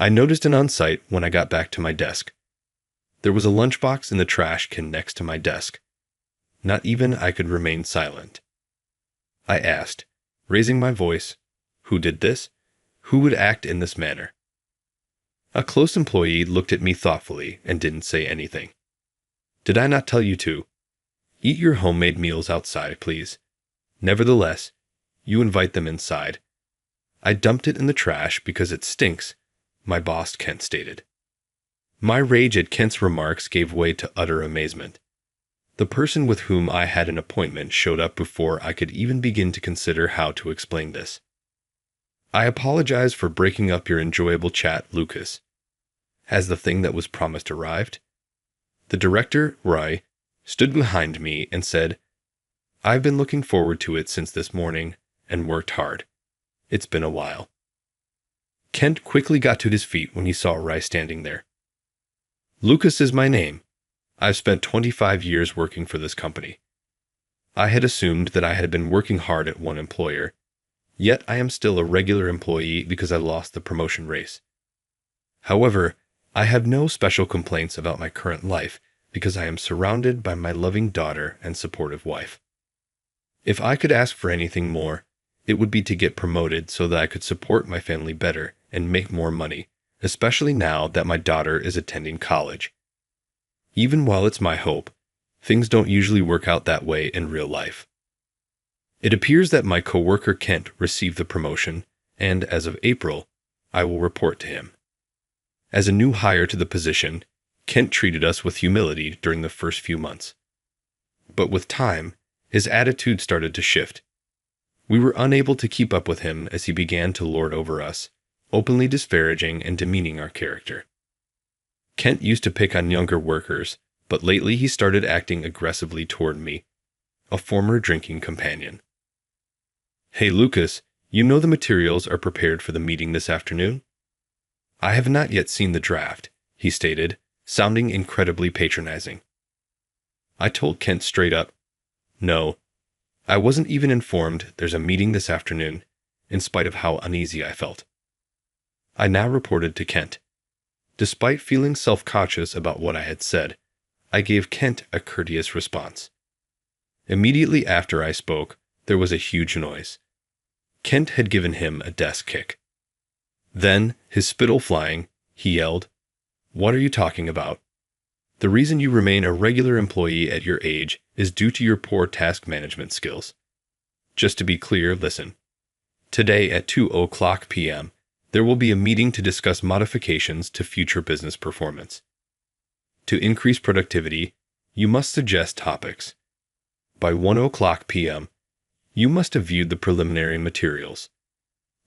I noticed it on sight when I got back to my desk. There was a lunchbox in the trash can next to my desk. Not even I could remain silent. I asked, raising my voice, "Who did this? Who would act in this manner?" A close employee looked at me thoughtfully and didn't say anything. "Did I not tell you to? Eat your homemade meals outside, please. Nevertheless, you invite them inside." "I dumped it in the trash because it stinks," my boss Kent stated. My rage at Kent's remarks gave way to utter amazement. The person with whom I had an appointment showed up before I could even begin to consider how to explain this. "I apologize for breaking up your enjoyable chat, Lucas. Has the thing that was promised arrived?" The director, Roy, stood behind me and said, "I've been looking forward to it since this morning and worked hard. It's been a while." Kent quickly got to his feet when he saw Roy standing there. "Lucas is my name. I've spent 25 years working for this company. I had assumed that I had been working hard at one employer, yet I am still a regular employee because I lost the promotion race. However, I have no special complaints about my current life because I am surrounded by my loving daughter and supportive wife. If I could ask for anything more, it would be to get promoted so that I could support my family better and make more money, especially now that my daughter is attending college. Even while it's my hope, things don't usually work out that way in real life." It appears that my coworker Kent received the promotion, and as of April, I will report to him. As a new hire to the position, Kent treated us with humility during the first few months. But with time, his attitude started to shift. We were unable to keep up with him as he began to lord over us, openly disparaging and demeaning our character. Kent used to pick on younger workers, but lately he started acting aggressively toward me, a former drinking companion. "Hey Lucas, you know the materials are prepared for the meeting this afternoon?" "I have not yet seen the draft," he stated, sounding incredibly patronizing. I told Kent straight up, "No, I wasn't even informed there's a meeting this afternoon," in spite of how uneasy I felt. I now reported to Kent. Despite feeling self-conscious about what I had said, I gave Kent a courteous response. Immediately after I spoke, there was a huge noise. Kent had given him a desk kick. Then, his spittle flying, he yelled, "What are you talking about? The reason you remain a regular employee at your age is due to your poor task management skills. Just to be clear, listen. Today at 2:00 p.m., there will be a meeting to discuss modifications to future business performance. To increase productivity, you must suggest topics. By 1:00 p.m., you must have viewed the preliminary materials.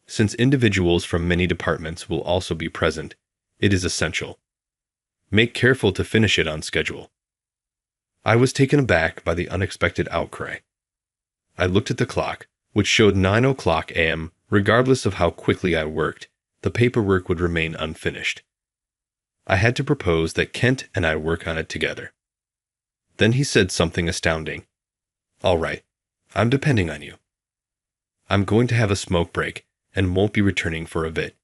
Since individuals from many departments will also be present, it is essential. Make careful to finish it on schedule." I was taken aback by the unexpected outcry. I looked at the clock, which showed 9:00 a.m. Regardless of how quickly I worked, the paperwork would remain unfinished. I had to propose that Kent and I work on it together. Then he said something astounding. "All right, I'm depending on you. I'm going to have a smoke break and won't be returning for a bit,"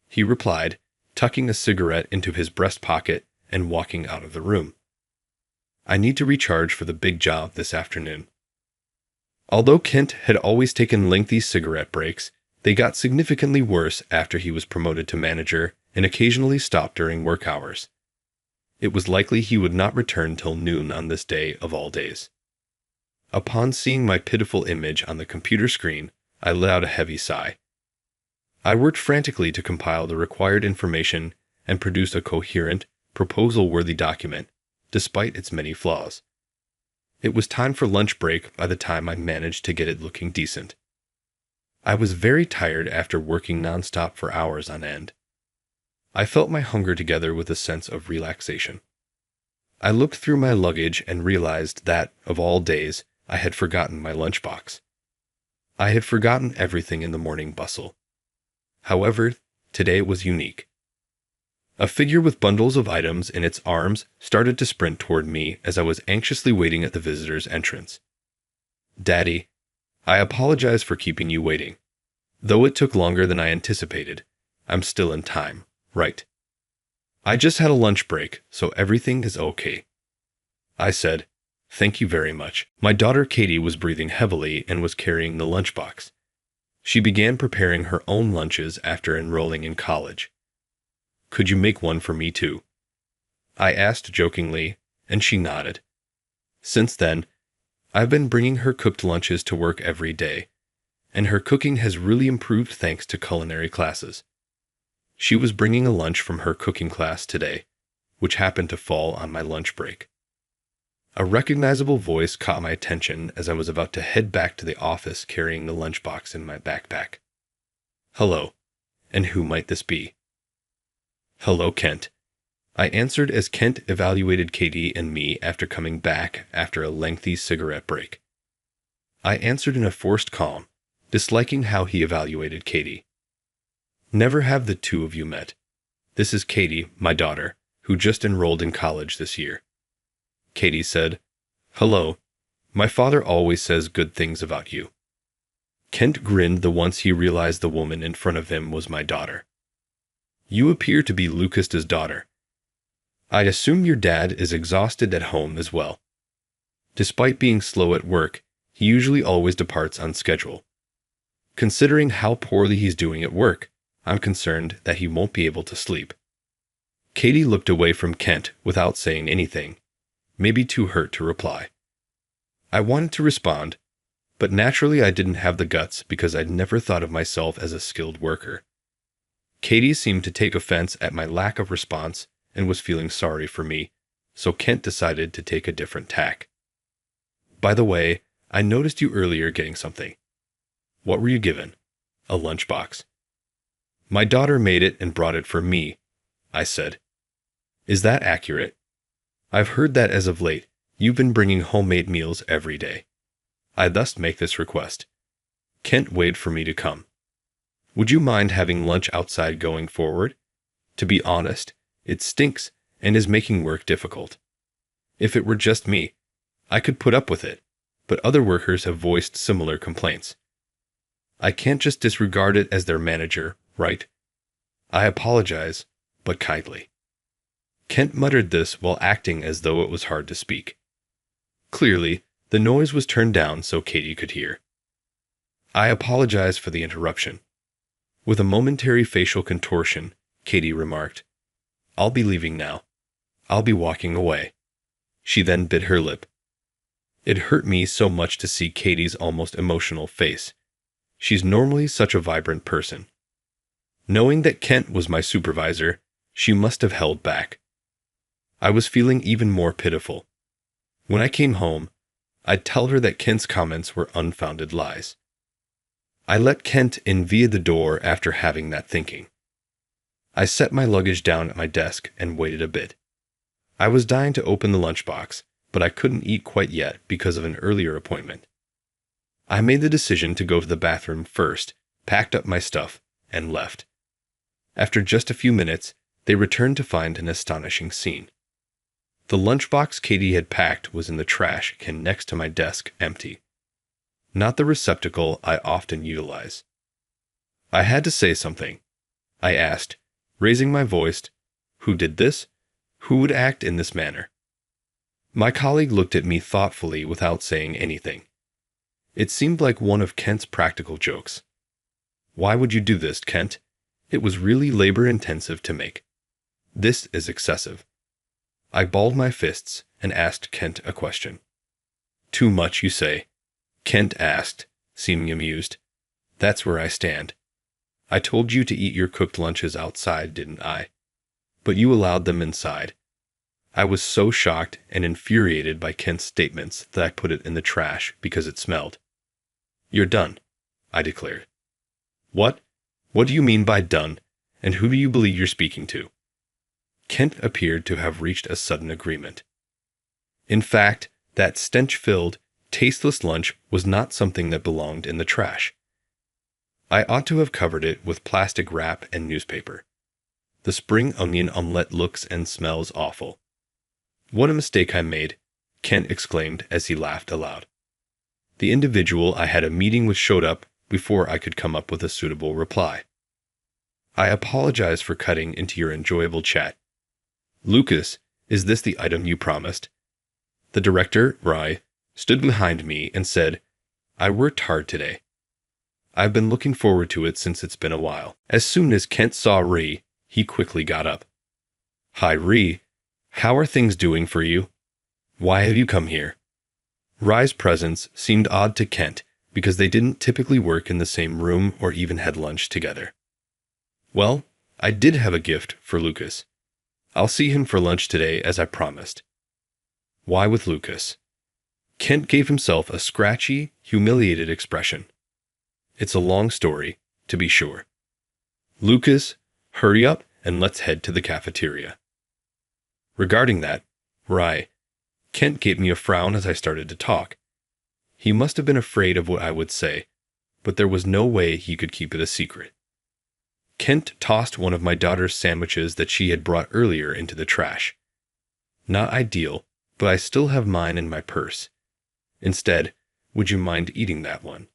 he replied, tucking a cigarette into his breast pocket and walking out of the room. "I need to recharge for the big job this afternoon." Although Kent had always taken lengthy cigarette breaks, they got significantly worse after he was promoted to manager and occasionally stopped during work hours. It was likely he would not return till noon on this day of all days. Upon seeing my pitiful image on the computer screen, I let out a heavy sigh. I worked frantically to compile the required information and produce a coherent, proposal-worthy document, despite its many flaws. It was time for lunch break by the time I managed to get it looking decent. I was very tired after working nonstop for hours on end. I felt my hunger together with a sense of relaxation. I looked through my luggage and realized that, of all days, I had forgotten my lunchbox. I had forgotten everything in the morning bustle. However, today was unique. A figure with bundles of items in its arms started to sprint toward me as I was anxiously waiting at the visitor's entrance. "Daddy, I apologize for keeping you waiting. Though it took longer than I anticipated, I'm still in time," right? I just had a lunch break, so everything is okay. I said, "Thank you very much." My daughter Katie was breathing heavily and was carrying the lunchbox. She began preparing her own lunches after enrolling in college. "Could you make one for me too?" I asked jokingly, and she nodded. Since then, I've been bringing her cooked lunches to work every day, and her cooking has really improved thanks to culinary classes. She was bringing a lunch from her cooking class today, which happened to fall on my lunch break. A recognizable voice caught my attention as I was about to head back to the office carrying the lunchbox in my backpack. "Hello, and who might this be?" "Hello, Kent." I answered as Kent evaluated Katie and me after coming back after a lengthy cigarette break. I answered in a forced calm, disliking how he evaluated Katie. "Never have the two of you met. This is Katie, my daughter, who just enrolled in college this year." Katie said, "Hello. My father always says good things about you." Kent grinned the once he realized the woman in front of him was my daughter. "You appear to be Lucas's daughter. I assume your dad is exhausted at home as well. Despite being slow at work, he usually always departs on schedule. Considering how poorly he's doing at work, I'm concerned that he won't be able to sleep." Katie looked away from Kent without saying anything, maybe too hurt to reply. I wanted to respond, but naturally I didn't have the guts because I'd never thought of myself as a skilled worker. Katie seemed to take offense at my lack of response and was feeling sorry for me, so Kent decided to take a different tack. "By the way, I noticed you earlier getting something. What were you given?" "A lunchbox." "My daughter made it and brought it for me," I said. "Is that accurate? I've heard that as of late, you've been bringing homemade meals every day. I thus make this request." Kent waited for me to come. "Would you mind having lunch outside going forward? To be honest, it stinks and is making work difficult. If it were just me, I could put up with it, but other workers have voiced similar complaints. I can't just disregard it as their manager, right? I apologize, but kindly." Kent muttered this while acting as though it was hard to speak. Clearly, the noise was turned down so Katie could hear. "I apologize for the interruption." With a momentary facial contortion, Katie remarked, "I'll be leaving now. I'll be walking away." She then bit her lip. It hurt me so much to see Katie's almost emotional face. She's normally such a vibrant person. Knowing that Kent was my supervisor, she must have held back. I was feeling even more pitiful. When I came home, I'd tell her that Kent's comments were unfounded lies. I let Kent in via the door after having that thinking. I set my luggage down at my desk and waited a bit. I was dying to open the lunchbox, but I couldn't eat quite yet because of an earlier appointment. I made the decision to go to the bathroom first, packed up my stuff, and left. After just a few minutes, they returned to find an astonishing scene. The lunchbox Katie had packed was in the trash can next to my desk, empty. Not the receptacle I often utilize. I had to say something. I asked, raising my voice, "Who did this? Who would act in this manner?" My colleague looked at me thoughtfully without saying anything. It seemed like one of Kent's practical jokes. "Why would you do this, Kent? It was really labor-intensive to make. This is excessive." I balled my fists and asked Kent a question. "Too much, you say?" Kent asked, seeming amused. "That's where I stand. I told you to eat your cooked lunches outside, didn't I? But you allowed them inside." I was so shocked and infuriated by Kent's statements that I put it in the trash because it smelled. "You're done," I declared. "What? What do you mean by done, and who do you believe you're speaking to?" Kent appeared to have reached a sudden agreement. In fact, that stench-filled, tasteless lunch was not something that belonged in the trash. I ought to have covered it with plastic wrap and newspaper. The spring onion omelette looks and smells awful. "What a mistake I made," Kent exclaimed as he laughed aloud. The individual I had a meeting with showed up before I could come up with a suitable reply. I apologize for cutting into your enjoyable chat. Lucas, is this the item you promised? The director, Rye, stood behind me and said, I worked hard today. I've been looking forward to it since it's been a while. As soon as Kent saw Ree, he quickly got up. Hi, Ree. How are things doing for you? Why have you come here? Rye's presence seemed odd to Kent because they didn't typically work in the same room or even had lunch together. Well, I did have a gift for Lucas. I'll see him for lunch today as I promised. Why with Lucas? Kent gave himself a scratchy, humiliated expression. It's a long story, to be sure. Lucas, hurry up and let's head to the cafeteria. Regarding that, Rye, Kent gave me a frown as I started to talk. He must have been afraid of what I would say, but there was no way he could keep it a secret. Kent tossed one of my daughter's sandwiches that she had brought earlier into the trash. Not ideal, but I still have mine in my purse. Instead, would you mind eating that one?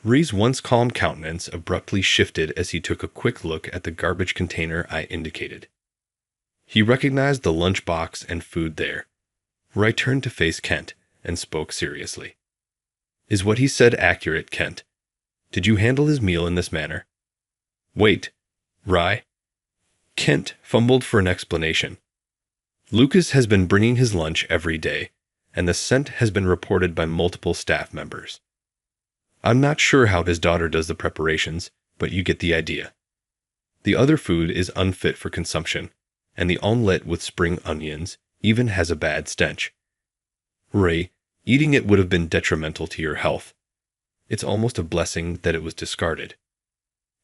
Ree's once calm countenance abruptly shifted as he took a quick look at the garbage container I indicated. He recognized the lunchbox and food there. Rye turned to face Kent and spoke seriously. Is what he said accurate, Kent? Did you handle his meal in this manner? Wait, Rye? Kent fumbled for an explanation. Lucas has been bringing his lunch every day, and the scent has been reported by multiple staff members. I'm not sure how his daughter does the preparations, but you get the idea. The other food is unfit for consumption, and the omelette with spring onions even has a bad stench. Ray, eating it would have been detrimental to your health. It's almost a blessing that it was discarded.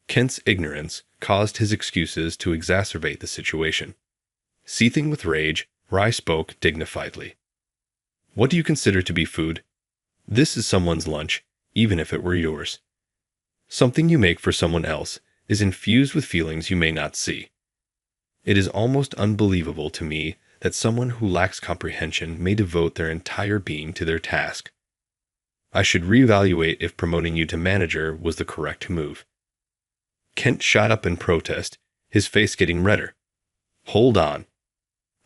Kent's ignorance caused his excuses to exacerbate the situation. Seething with rage, Rye spoke dignifiedly. What do you consider to be food? This is someone's lunch, even if it were yours. Something you make for someone else is infused with feelings you may not see. It is almost unbelievable to me that someone who lacks comprehension may devote their entire being to their task. I should reevaluate if promoting you to manager was the correct move. Kent shot up in protest, his face getting redder. Hold on.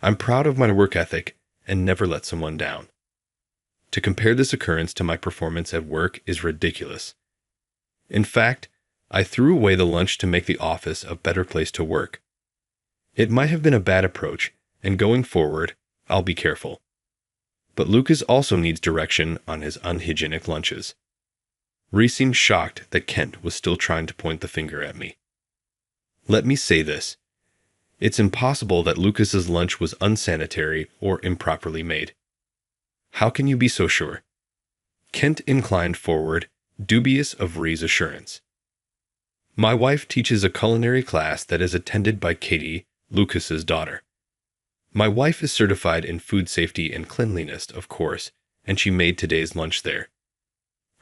I'm proud of my work ethic and never let someone down. To compare this occurrence to my performance at work is ridiculous. In fact, I threw away the lunch to make the office a better place to work. It might have been a bad approach, and going forward, I'll be careful. But Lucas also needs direction on his unhygienic lunches. Ree seemed shocked that Kent was still trying to point the finger at me. Let me say this. It's impossible that Lucas's lunch was unsanitary or improperly made. How can you be so sure? Kent inclined forward, dubious of Ree's assurance. My wife teaches a culinary class that is attended by Katie, Lucas's daughter. My wife is certified in food safety and cleanliness, of course, and she made today's lunch there.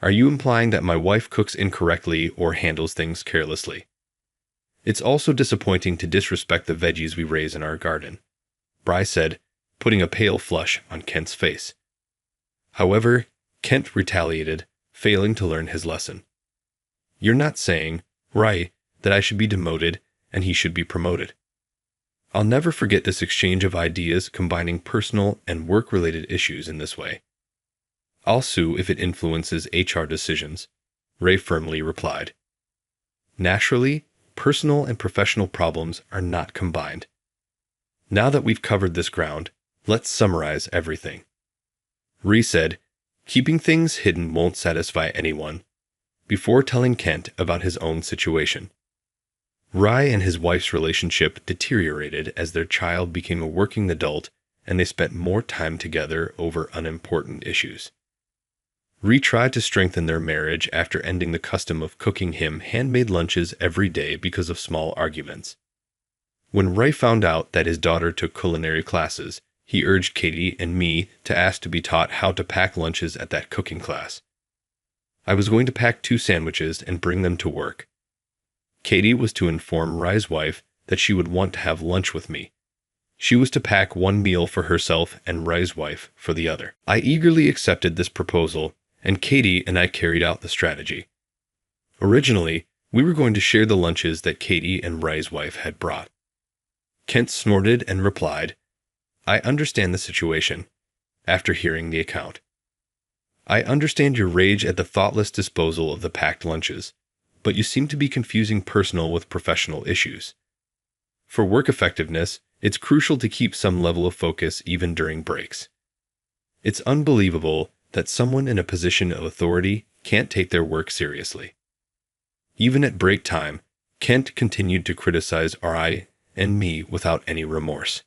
Are you implying that my wife cooks incorrectly or handles things carelessly? It's also disappointing to disrespect the veggies we raise in our garden, Bry said, putting a pale flush on Kent's face. However, Kent retaliated, failing to learn his lesson. You're not saying, Rye, that I should be demoted and he should be promoted. I'll never forget this exchange of ideas combining personal and work-related issues in this way. I'll sue if it influences HR decisions, Ray firmly replied. Naturally, personal and professional problems are not combined. Now that we've covered this ground, let's summarize everything. Ree said, keeping things hidden won't satisfy anyone, before telling Kent about his own situation. Rye and his wife's relationship deteriorated as their child became a working adult and they spent more time together over unimportant issues. Ree tried to strengthen their marriage after ending the custom of cooking him handmade lunches every day because of small arguments. When Ray found out that his daughter took culinary classes, he urged Katie and me to ask to be taught how to pack lunches at that cooking class. I was going to pack 2 sandwiches and bring them to work. Katie was to inform Rye's wife that she would want to have lunch with me. She was to pack 1 meal for herself and Rye's wife for the other. I eagerly accepted this proposal, and Katie and I carried out the strategy. Originally, We were going to share the lunches that Katie and Ray's wife had brought. Kent snorted and replied, I understand the situation, after hearing the account. I understand your rage at the thoughtless disposal of the packed lunches, but you seem to be confusing personal with professional issues. For work effectiveness, it's crucial to keep some level of focus even during breaks. It's unbelievable that someone in a position of authority can't take their work seriously. Even at break time, Kent continued to criticize Rai and me without any remorse.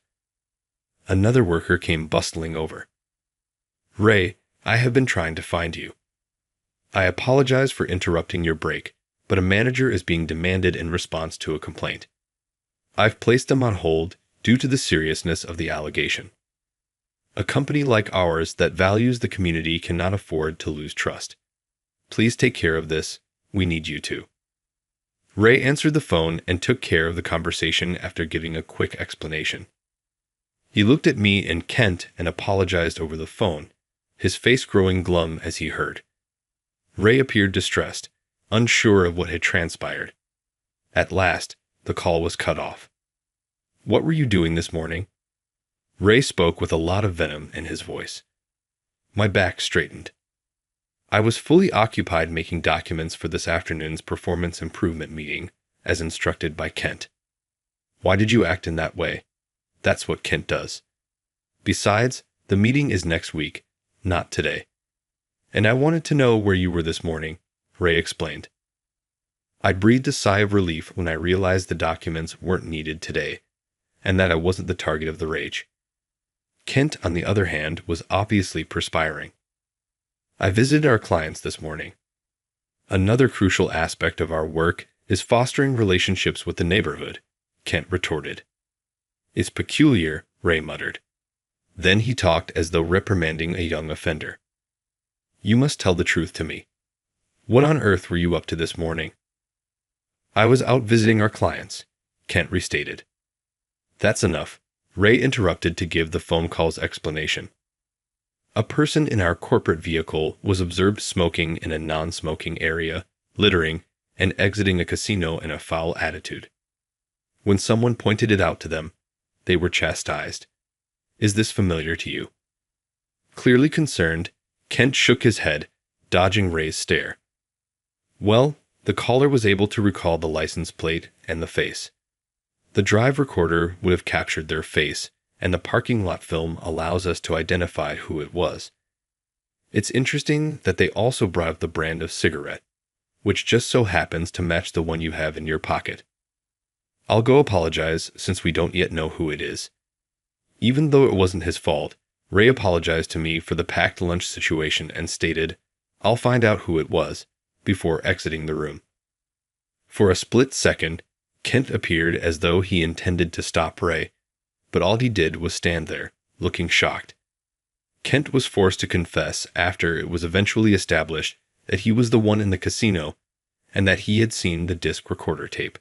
Another worker came bustling over. Ray, I have been trying to find you. I apologize for interrupting your break, but a manager is being demanded in response to a complaint. I've placed them on hold due to the seriousness of the allegation. A company like ours that values the community cannot afford to lose trust. Please take care of this. We need you to. Ray answered the phone and took care of the conversation after giving a quick explanation. He looked at me and Kent and apologized over the phone, his face growing glum as he heard. Ray appeared distressed, unsure of what had transpired. At last, the call was cut off. What were you doing this morning? Ray spoke with a lot of venom in his voice. My back straightened. I was fully occupied making documents for this afternoon's performance improvement meeting, as instructed by Kent. Why did you act in that way? That's what Kent does. Besides, the meeting is next week, not today. And I wanted to know where you were this morning, Ray explained. I breathed a sigh of relief when I realized the documents weren't needed today, and that I wasn't the target of the rage. Kent, on the other hand, was obviously perspiring. I visited our clients this morning. Another crucial aspect of our work is fostering relationships with the neighborhood, Kent retorted. It's peculiar, Ray muttered. Then he talked as though reprimanding a young offender. You must tell the truth to me. What on earth were you up to this morning? I was out visiting our clients, Kent restated. That's enough. Ray interrupted to give the phone call's explanation. A person in our corporate vehicle was observed smoking in a non-smoking area, littering, and exiting a casino in a foul attitude. When someone pointed it out to them, they were chastised. Is this familiar to you? Clearly concerned, Kent shook his head, dodging Ray's stare. Well, the caller was able to recall the license plate and the face. The drive recorder would have captured their face, and the parking lot film allows us to identify who it was. It's interesting that they also brought up the brand of cigarette, which just so happens to match the one you have in your pocket. I'll go apologize since we don't yet know who it is. Even though it wasn't his fault, Ray apologized to me for the packed lunch situation and stated, I'll find out who it was, before exiting the room. For a split second, Kent appeared as though he intended to stop Ray, but all he did was stand there, looking shocked. Kent was forced to confess after it was eventually established that he was the one in the casino and that he had seen the disc recorder tape.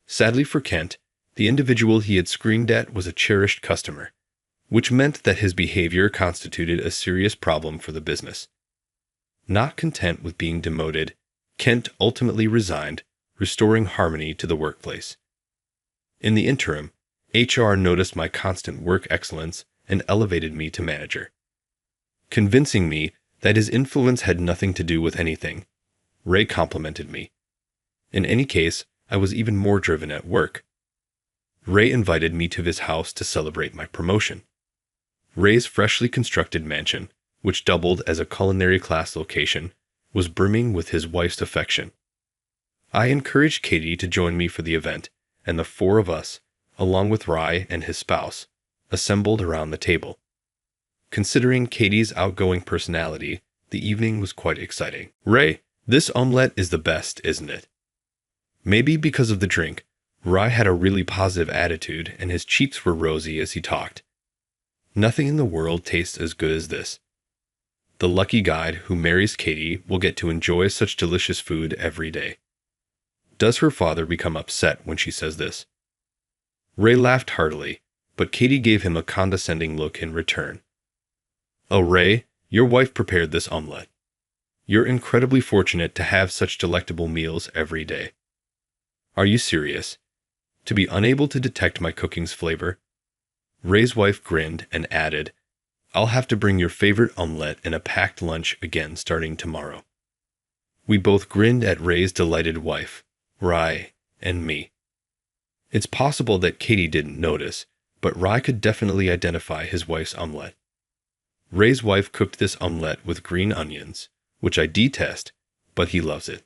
Sadly for Kent, the individual he had screamed at was a cherished customer, which meant that his behavior constituted a serious problem for the business. Not content with being demoted, Kent ultimately resigned, restoring harmony to the workplace. In the interim, HR noticed my constant work excellence and elevated me to manager, convincing me that his influence had nothing to do with anything. Ray complimented me. In any case, I was even more driven at work. Ray invited me to his house to celebrate my promotion. Ray's freshly constructed mansion, which doubled as a culinary class location, was brimming with his wife's affection. I encouraged Katie to join me for the event, and the four of us, along with Rai and his spouse, assembled around the table. Considering Katie's outgoing personality, the evening was quite exciting. Ray, this omelette is the best, isn't it? Maybe because of the drink, Rai had a really positive attitude and his cheeks were rosy as he talked. Nothing in the world tastes as good as this. The lucky guide who marries Katie will get to enjoy such delicious food every day. Does her father become upset when she says this? Ray laughed heartily, but Katie gave him a condescending look in return. Oh, Ray, your wife prepared this omelette. You're incredibly fortunate to have such delectable meals every day. Are you serious? To be unable to detect my cooking's flavor? Ray's wife grinned and added, I'll have to bring your favorite omelette and a packed lunch again starting tomorrow. We both grinned at Ray's delighted wife, Rye, and me. It's possible that Katie didn't notice, but Rye could definitely identify his wife's omelette. Ray's wife cooked this omelette with green onions, which I detest, but he loves it.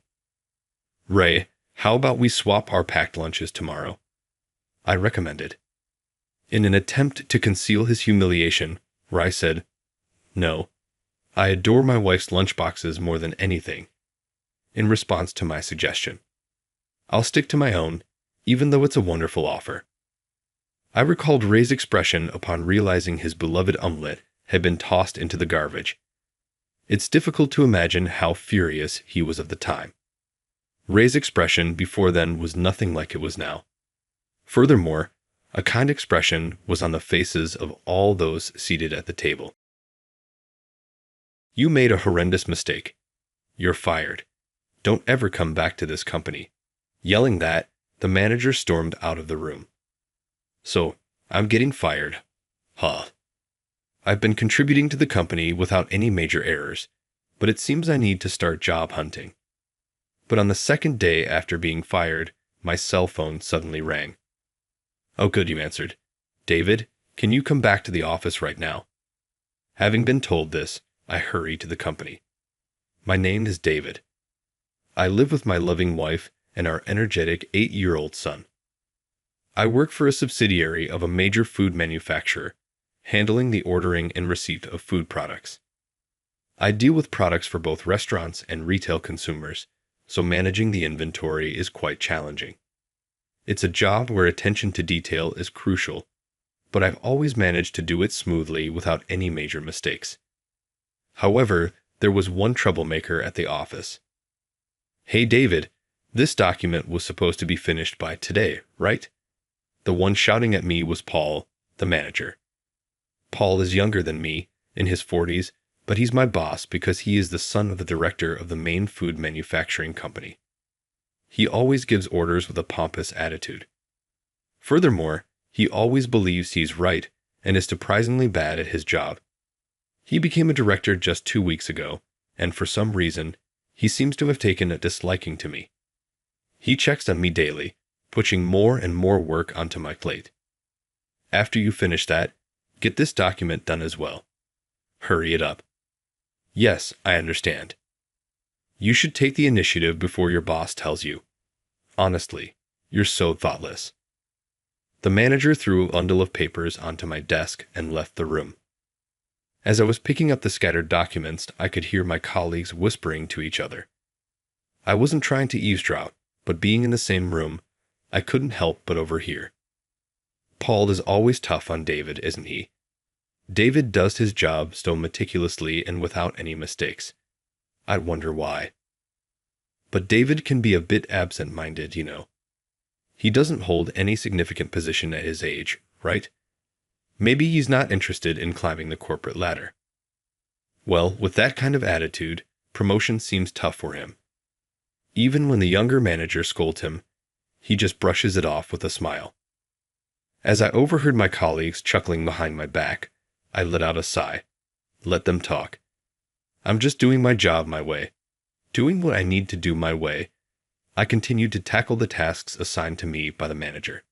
Ray, how about we swap our packed lunches tomorrow? I recommended. In an attempt to conceal his humiliation, Rye said, No, I adore my wife's lunchboxes more than anything, in response to my suggestion. I'll stick to my own, even though it's a wonderful offer. I recalled Ray's expression upon realizing his beloved omelette had been tossed into the garbage. It's difficult to imagine how furious he was at the time. Ray's expression before then was nothing like it was now. Furthermore, a kind expression was on the faces of all those seated at the table. You made a horrendous mistake. You're fired. Don't ever come back to this company. Yelling that, the manager stormed out of the room. So, I'm getting fired. Huh. I've been contributing to the company without any major errors, but it seems I need to start job hunting. But on the second day after being fired, my cell phone suddenly rang. Oh good, you answered. David, can you come back to the office right now? Having been told this, I hurry to the company. My name is David. I live with my loving wife and our energetic 8-year-old son. I work for a subsidiary of a major food manufacturer, handling the ordering and receipt of food products. I deal with products for both restaurants and retail consumers, so managing the inventory is quite challenging. It's a job where attention to detail is crucial, but I've always managed to do it smoothly without any major mistakes. However, there was one troublemaker at the office. Hey David, this document was supposed to be finished by today, right? The one shouting at me was Paul, the manager. Paul is younger than me, in his 40s, but he's my boss because he is the son of the director of the main food manufacturing company. He always gives orders with a pompous attitude. Furthermore, he always believes he's right and is surprisingly bad at his job. He became a director just 2 weeks ago, and for some reason, he seems to have taken a disliking to me. He checks on me daily, pushing more and more work onto my plate. After you finish that, get this document done as well. Hurry it up. Yes, I understand. You should take the initiative before your boss tells you. Honestly, you're so thoughtless. The manager threw a bundle of papers onto my desk and left the room. As I was picking up the scattered documents, I could hear my colleagues whispering to each other. I wasn't trying to eavesdrop, but being in the same room, I couldn't help but overhear. Paul is always tough on David, isn't he? David does his job so meticulously and without any mistakes. I wonder why. But David can be a bit absent-minded, you know. He doesn't hold any significant position at his age, right? Maybe he's not interested in climbing the corporate ladder. Well, with that kind of attitude, promotion seems tough for him. Even when the younger manager scolds him, he just brushes it off with a smile. As I overheard my colleagues chuckling behind my back, I let out a sigh. Let them talk. I'm just doing my job my way. Doing what I need to do my way. I continued to tackle the tasks assigned to me by the manager.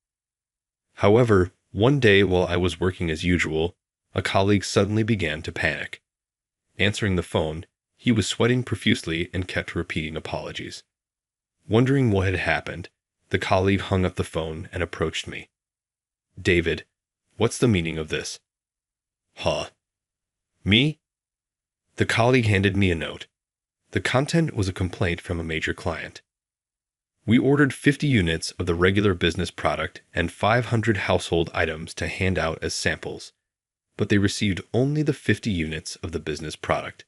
However, one day while I was working as usual, a colleague suddenly began to panic. Answering the phone, he was sweating profusely and kept repeating apologies. Wondering what had happened, the colleague hung up the phone and approached me. David, what's the meaning of this? Huh? Me? The colleague handed me a note. The content was a complaint from a major client. We ordered 50 units of the regular business product and 500 household items to hand out as samples, but they received only the 50 units of the business product.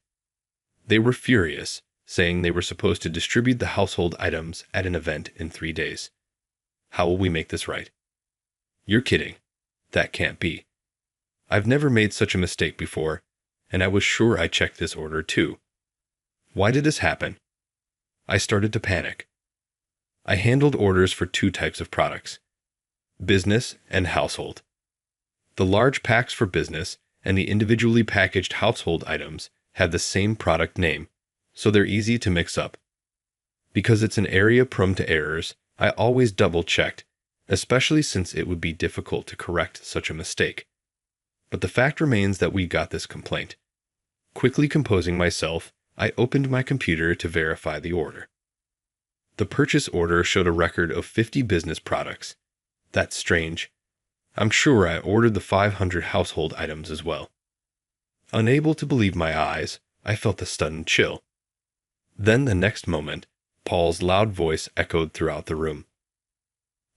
They were furious, saying they were supposed to distribute the household items at an event in 3 days. How will we make this right? You're kidding. That can't be. I've never made such a mistake before, and I was sure I checked this order too. Why did this happen? I started to panic. I handled orders for two types of products: business and household. The large packs for business and the individually packaged household items have the same product name, so they're easy to mix up. Because it's an area prone to errors, I always double-checked, especially since it would be difficult to correct such a mistake. But the fact remains that we got this complaint. Quickly composing myself, I opened my computer to verify the order. The purchase order showed a record of 50 business products. That's strange. I'm sure I ordered the 500 household items as well. Unable to believe my eyes, I felt a stunned chill. Then the next moment, Paul's loud voice echoed throughout the room.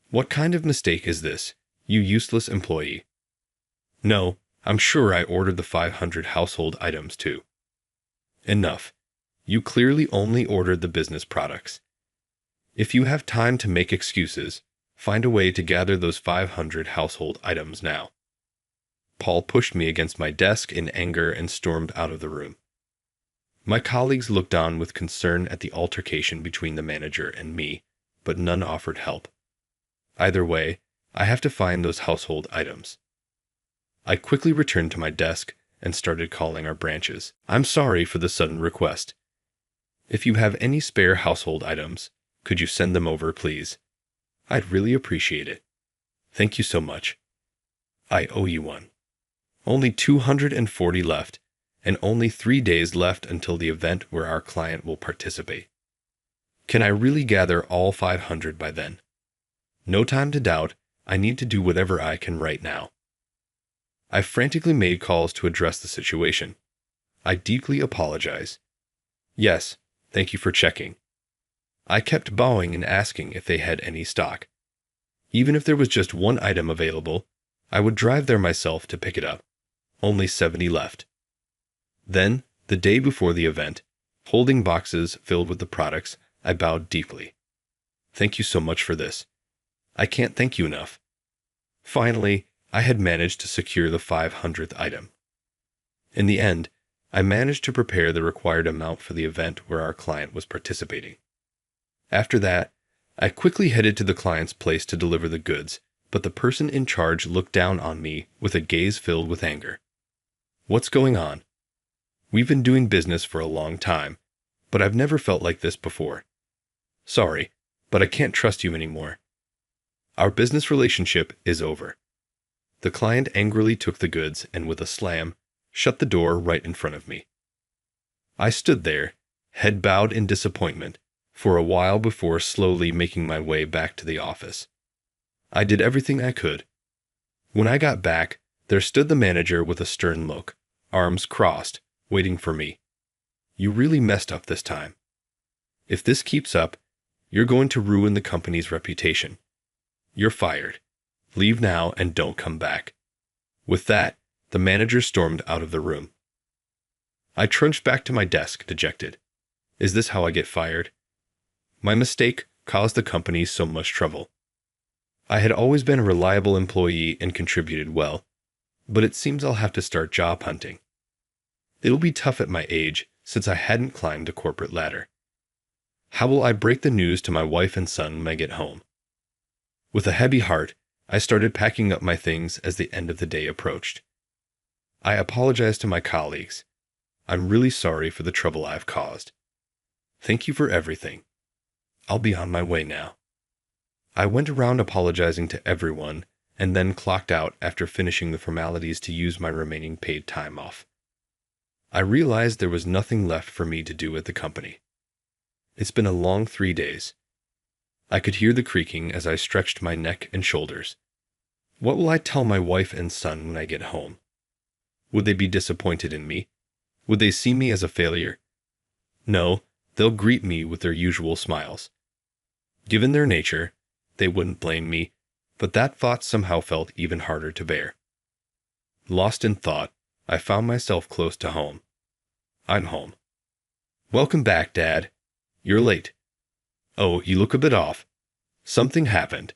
"What kind of mistake is this, you useless employee?" "No, I'm sure I ordered the 500 household items too." "Enough. You clearly only ordered the business products. If you have time to make excuses, find a way to gather those 500 household items now." Paul pushed me against my desk in anger and stormed out of the room. My colleagues looked on with concern at the altercation between the manager and me, but none offered help. Either way, I have to find those household items. I quickly returned to my desk and started calling our branches. "I'm sorry for the sudden request. If you have any spare household items, could you send them over, please? I'd really appreciate it. Thank you so much. I owe you one. Only 240 left, and only 3 days left until the event where our client will participate. Can I really gather all 500 by then? No time to doubt, I need to do whatever I can right now." I frantically made calls to address the situation. I deeply apologize. "Yes, thank you for checking." I kept bowing and asking if they had any stock. Even if there was just one item available, I would drive there myself to pick it up. Only 70 left. Then, the day before the event, holding boxes filled with the products, I bowed deeply. "Thank you so much for this. I can't thank you enough." Finally, I had managed to secure the 500th item. In the end, I managed to prepare the required amount for the event where our client was participating. After that, I quickly headed to the client's place to deliver the goods, but the person in charge looked down on me with a gaze filled with anger. "What's going on? We've been doing business for a long time, but I've never felt like this before. Sorry, but I can't trust you anymore. Our business relationship is over." The client angrily took the goods and with a slam, shut the door right in front of me. I stood there, head bowed in disappointment, for a while before slowly making my way back to the office. I did everything I could. When I got back, there stood the manager with a stern look, arms crossed, waiting for me. "You really messed up this time. If this keeps up, you're going to ruin the company's reputation. You're fired. Leave now and don't come back." With that, the manager stormed out of the room. I trudged back to my desk, dejected. Is this how I get fired? My mistake caused the company so much trouble. I had always been a reliable employee and contributed well, but it seems I'll have to start job hunting. It'll be tough at my age since I hadn't climbed a corporate ladder. How will I break the news to my wife and son when I get home? With a heavy heart, I started packing up my things as the end of the day approached. I apologized to my colleagues. "I'm really sorry for the trouble I've caused. Thank you for everything. I'll be on my way now." I went around apologizing to everyone and then clocked out after finishing the formalities to use my remaining paid time off. I realized there was nothing left for me to do at the company. It's been a long 3 days. I could hear the creaking as I stretched my neck and shoulders. What will I tell my wife and son when I get home? Would they be disappointed in me? Would they see me as a failure? No, they'll greet me with their usual smiles. Given their nature, they wouldn't blame me, but that thought somehow felt even harder to bear. Lost in thought, I found myself close to home. I'm home. "Welcome back, Dad. You're late. Oh, you look a bit off. Something happened."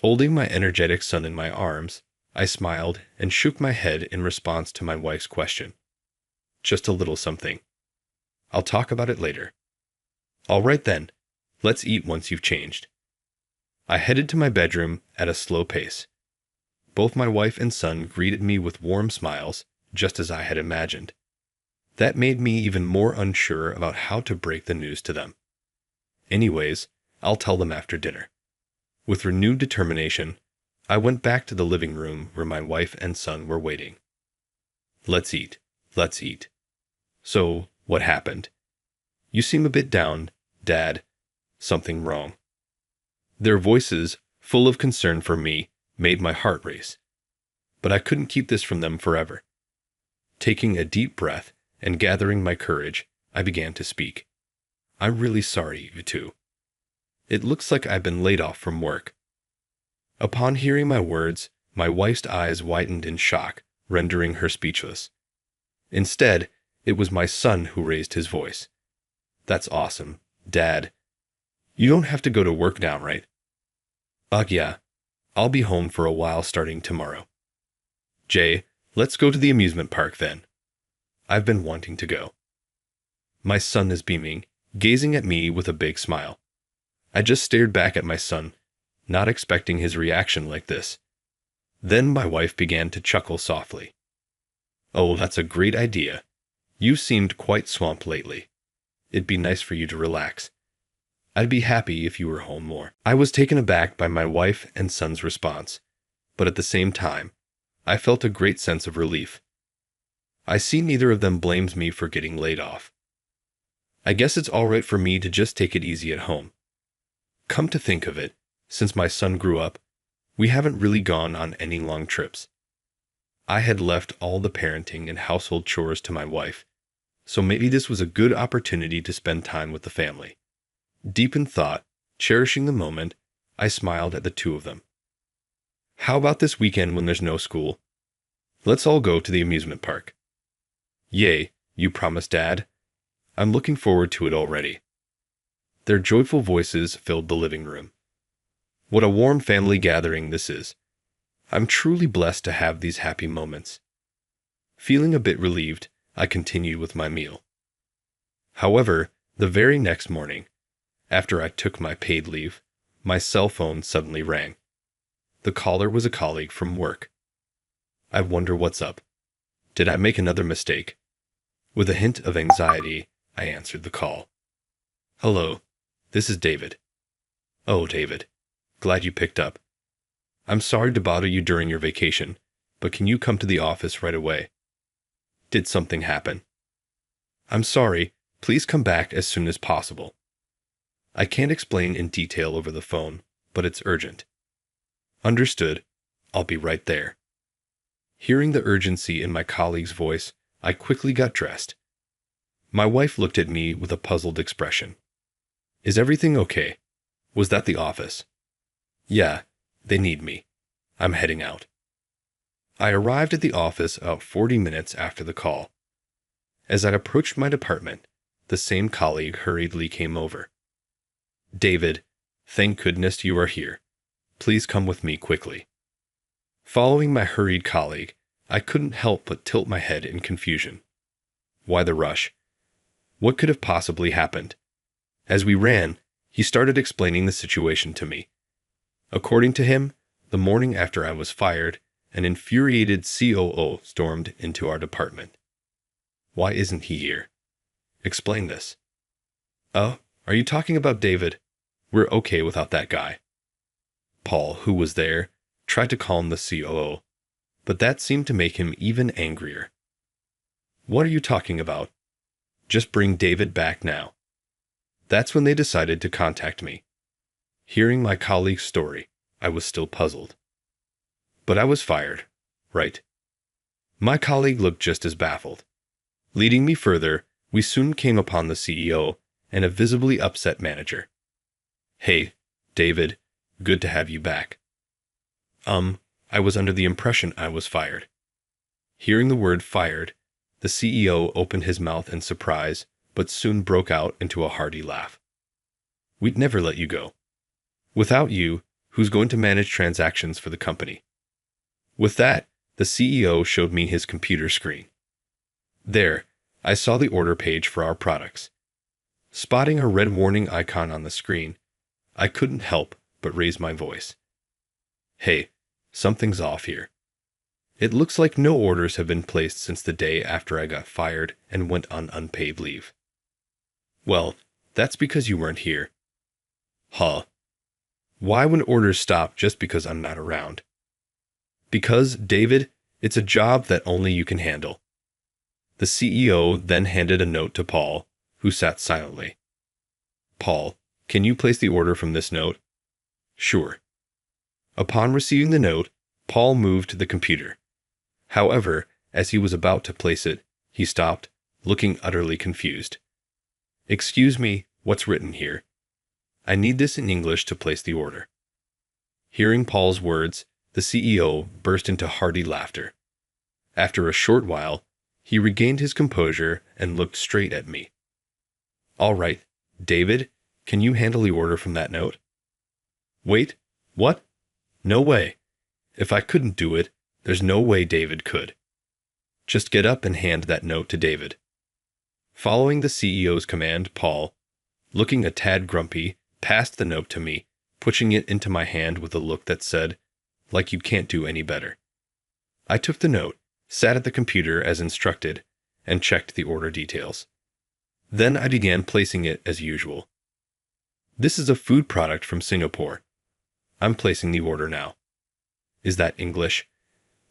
Holding my energetic son in my arms, I smiled and shook my head in response to my wife's question. "Just a little something. I'll talk about it later." "All right then. Let's eat once you've changed. I headed to my bedroom at a slow pace. Both my wife and son greeted me with warm smiles, just as I had imagined. That made me even more unsure about how to break the news to them. Anyways, I'll tell them after dinner. With renewed determination, I went back to the living room where my wife and son were waiting. Let's eat. Let's eat. So, what happened? You seem a bit down, Dad. Something wrong. Their voices, full of concern for me, made my heart race. But I couldn't keep this from them forever. Taking a deep breath and gathering my courage, I began to speak. I'm really sorry, you two. It looks like I've been laid off from work. Upon hearing my words, my wife's eyes widened in shock, rendering her speechless. Instead, it was my son who raised his voice. That's awesome, Dad. You don't have to go to work now, right? Yeah. I'll be home for a while starting tomorrow. Jay, let's go to the amusement park then. I've been wanting to go. My son is beaming, gazing at me with a big smile. I just stared back at my son, not expecting his reaction like this. Then my wife began to chuckle softly. Oh, that's a great idea. You seemed quite swamped lately. It'd be nice for you to relax. I'd be happy if you were home more. I was taken aback by my wife and son's response, but at the same time, I felt a great sense of relief. I see neither of them blames me for getting laid off. I guess it's all right for me to just take it easy at home. Come to think of it, since my son grew up, we haven't really gone on any long trips. I had left all the parenting and household chores to my wife, so maybe this was a good opportunity to spend time with the family. Deep in thought, cherishing the moment, I smiled at the two of them. How about this weekend when there's no school? Let's all go to the amusement park. Yay, you promised, Dad. I'm looking forward to it already. Their joyful voices filled the living room. What a warm family gathering this is. I'm truly blessed to have these happy moments. Feeling a bit relieved, I continued with my meal. However, the very next morning, after I took my paid leave, my cell phone suddenly rang. The caller was a colleague from work. I wonder what's up. Did I make another mistake? With a hint of anxiety, I answered the call. Hello, this is David. Oh, David. Glad you picked up. I'm sorry to bother you during your vacation, but can you come to the office right away? Did something happen? I'm sorry. Please come back as soon as possible. I can't explain in detail over the phone, but it's urgent. Understood. I'll be right there. Hearing the urgency in my colleague's voice, I quickly got dressed. My wife looked at me with a puzzled expression. Is everything okay? Was that the office? Yeah, they need me. I'm heading out. I arrived at the office about 40 minutes after the call. As I approached my department, the same colleague hurriedly came over. David, thank goodness you are here. Please come with me quickly. Following my hurried colleague, I couldn't help but tilt my head in confusion. Why the rush? What could have possibly happened? As we ran, he started explaining the situation to me. According to him, the morning after I was fired, an infuriated COO stormed into our department. Why isn't he here? Explain this. Oh, are you talking about David? We're okay without that guy. Paul, who was there, tried to calm the COO, but that seemed to make him even angrier. What are you talking about? Just bring David back now. That's when they decided to contact me. Hearing my colleague's story, I was still puzzled. But I was fired, right? My colleague looked just as baffled. Leading me further, we soon came upon the CEO and a visibly upset manager. Hey, David, good to have you back. I was under the impression I was fired. Hearing the word fired, the CEO opened his mouth in surprise, but soon broke out into a hearty laugh. We'd never let you go. Without you, who's going to manage transactions for the company? With that, the CEO showed me his computer screen. There, I saw the order page for our products. Spotting a red warning icon on the screen, I couldn't help but raise my voice. Hey, something's off here. It looks like no orders have been placed since the day after I got fired and went on unpaid leave. Well, that's because you weren't here. Huh. Why would orders stop just because I'm not around? Because, David, it's a job that only you can handle. The CEO then handed a note to Paul, who sat silently. Paul, can you place the order from this note? Sure. Upon receiving the note, Paul moved to the computer. However, as he was about to place it, he stopped, looking utterly confused. Excuse me, what's written here? I need this in English to place the order. Hearing Paul's words, the CEO burst into hearty laughter. After a short while, he regained his composure and looked straight at me. All right, David, can you handle the order from that note? Wait, what? No way. If I couldn't do it, there's no way David could. Just get up and hand that note to David. Following the CEO's command, Paul, looking a tad grumpy, passed the note to me, pushing it into my hand with a look that said, like you can't do any better. I took the note, sat at the computer as instructed, and checked the order details. Then I began placing it as usual. This is a food product from Singapore. I'm placing the order now. Is that English?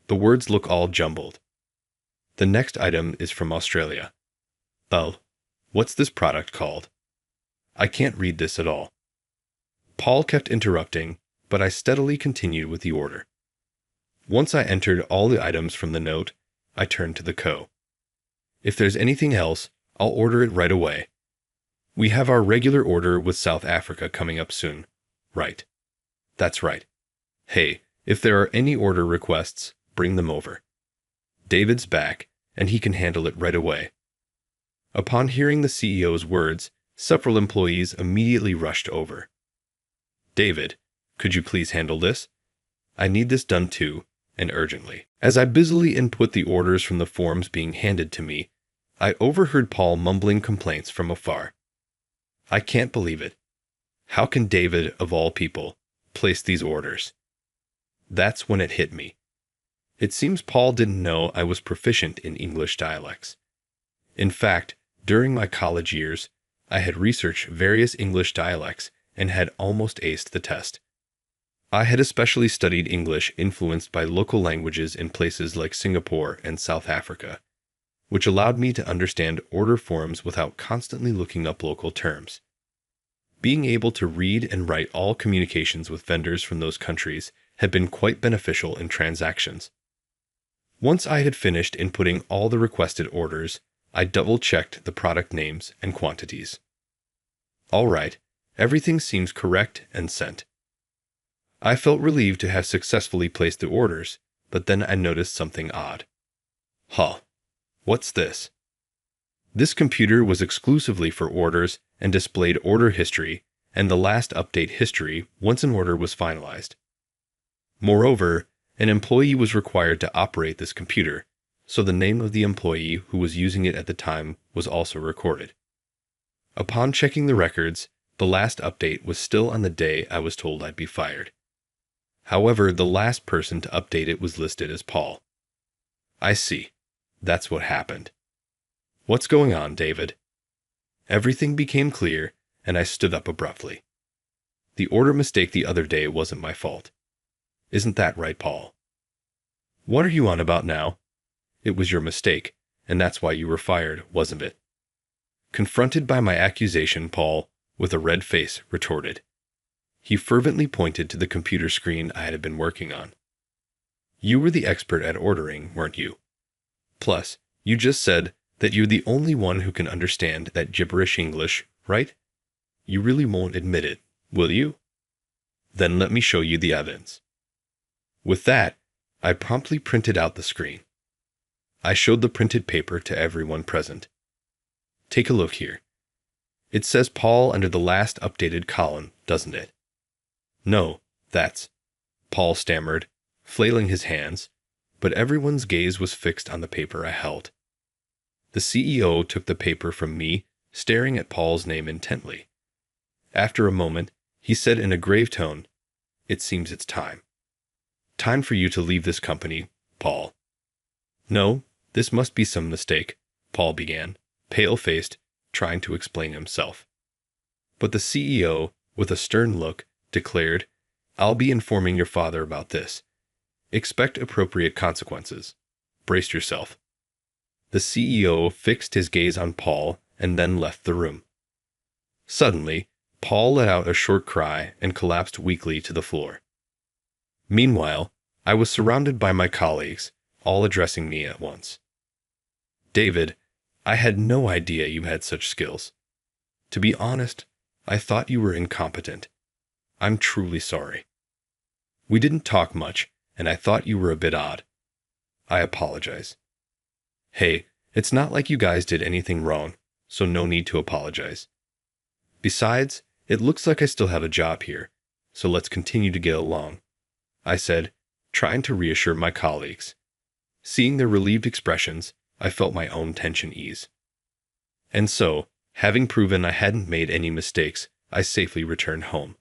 The words look all jumbled. The next item is from Australia. Oh, what's this product called? I can't read this at all. Paul kept interrupting, but I steadily continued with the order. Once I entered all the items from the note, I turned to the co. If there's anything else, I'll order it right away. We have our regular order with South Africa coming up soon. Right. That's right. Hey, if there are any order requests, bring them over. David's back, and he can handle it right away. Upon hearing the CEO's words, several employees immediately rushed over. David, could you please handle this? I need this done too, and urgently. As I busily input the orders from the forms being handed to me, I overheard Paul mumbling complaints from afar. I can't believe it. How can David, of all people, place these orders? That's when it hit me. It seems Paul didn't know I was proficient in English dialects. In fact, during my college years, I had researched various English dialects and had almost aced the test. I had especially studied English influenced by local languages in places like Singapore and South Africa, which allowed me to understand order forms without constantly looking up local terms. Being able to read and write all communications with vendors from those countries had been quite beneficial in transactions. Once I had finished inputting all the requested orders, I double-checked the product names and quantities. All right, everything seems correct and sent. I felt relieved to have successfully placed the orders, but then I noticed something odd. Huh. What's this? This computer was exclusively for orders and displayed order history and the last update history once an order was finalized. Moreover, an employee was required to operate this computer, so the name of the employee who was using it at the time was also recorded. Upon checking the records, the last update was still on the day I was told I'd be fired. However, the last person to update it was listed as Paul. I see. That's what happened. What's going on, David? Everything became clear, and I stood up abruptly. The order mistake the other day wasn't my fault. Isn't that right, Paul? What are you on about now? It was your mistake, and that's why you were fired, wasn't it? Confronted by my accusation, Paul, with a red face, retorted. He fervently pointed to the computer screen I had been working on. You were the expert at ordering, weren't you? Plus, you just said that you're the only one who can understand that gibberish English, right? You really won't admit it, will you? Then let me show you the evidence. With that, I promptly printed out the screen. I showed the printed paper to everyone present. Take a look here. It says Paul under the last updated column, doesn't it? No, that's... Paul stammered, flailing his hands, but everyone's gaze was fixed on the paper I held. The CEO took the paper from me, staring at Paul's name intently. After a moment, he said in a grave tone, "It seems it's time. Time for you to leave this company, Paul." "No, this must be some mistake," Paul began, pale-faced, trying to explain himself. But the CEO, with a stern look, declared, "I'll be informing your father about this. Expect appropriate consequences. Brace yourself." The CEO fixed his gaze on Paul and then left the room. Suddenly, Paul let out a short cry and collapsed weakly to the floor. Meanwhile, I was surrounded by my colleagues, all addressing me at once. "David, I had no idea you had such skills. To be honest, I thought you were incompetent. I'm truly sorry. We didn't talk much, and I thought you were a bit odd. I apologize." "Hey, it's not like you guys did anything wrong, so no need to apologize. Besides, it looks like I still have a job here, so let's continue to get along," I said, trying to reassure my colleagues. Seeing their relieved expressions, I felt my own tension ease. And so, having proven I hadn't made any mistakes, I safely returned home.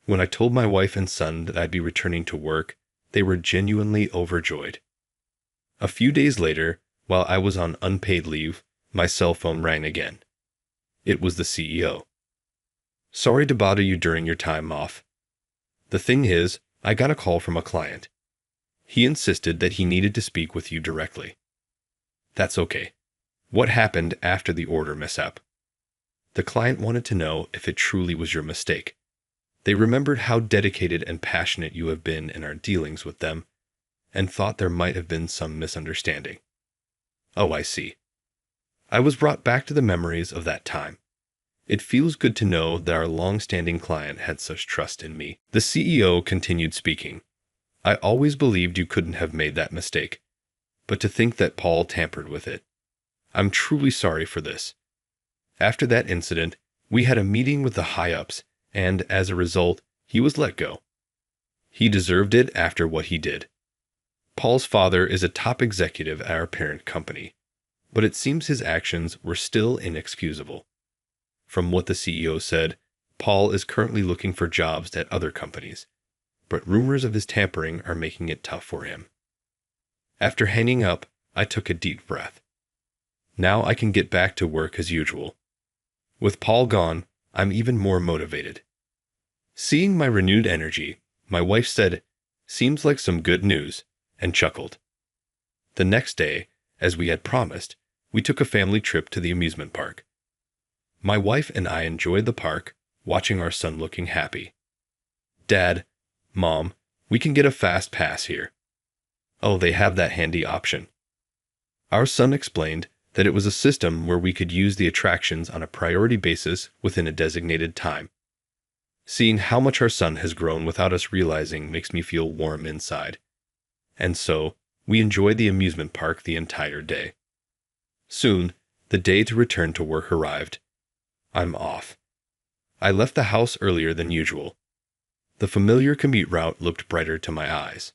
When I told my wife and son that I'd be returning to work, they were genuinely overjoyed. A few days later, while I was on unpaid leave, my cell phone rang again. It was the CEO. "Sorry to bother you during your time off. The thing is, I got a call from a client. He insisted that he needed to speak with you directly." "That's okay. What happened after the order mishap?" "The client wanted to know if it truly was your mistake. They remembered how dedicated and passionate you have been in our dealings with them, and thought there might have been some misunderstanding." "Oh, I see." I was brought back to the memories of that time. It feels good to know that our long-standing client had such trust in me. The CEO continued speaking. "I always believed you couldn't have made that mistake, but to think that Paul tampered with it. I'm truly sorry for this. After that incident, we had a meeting with the high-ups, and as a result, he was let go. He deserved it after what he did. Paul's father is a top executive at our parent company, but it seems his actions were still inexcusable. From what the CEO said, Paul is currently looking for jobs at other companies, but rumors of his tampering are making it tough for him." After hanging up, I took a deep breath. Now I can get back to work as usual. With Paul gone, I'm even more motivated. Seeing my renewed energy, my wife said, "Seems like some good news," and chuckled. The next day, as we had promised, we took a family trip to the amusement park. My wife and I enjoyed the park, watching our son looking happy. "Dad, Mom, we can get a fast pass here." "Oh, they have that handy option." Our son explained that it was a system where we could use the attractions on a priority basis within a designated time. Seeing how much our son has grown without us realizing makes me feel warm inside. And so, we enjoyed the amusement park the entire day. Soon, the day to return to work arrived. I'm off. I left the house earlier than usual. The familiar commute route looked brighter to my eyes.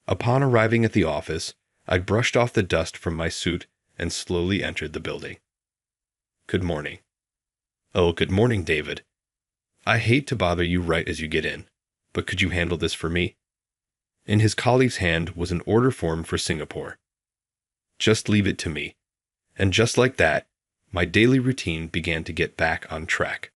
Upon arriving at the office, I brushed off the dust from my suit and slowly entered the building. "Good morning." "Oh, good morning, David. I hate to bother you right as you get in, but could you handle this for me?" In his colleague's hand was an order form for Singapore. "Just leave it to me." And just like that, my daily routine began to get back on track.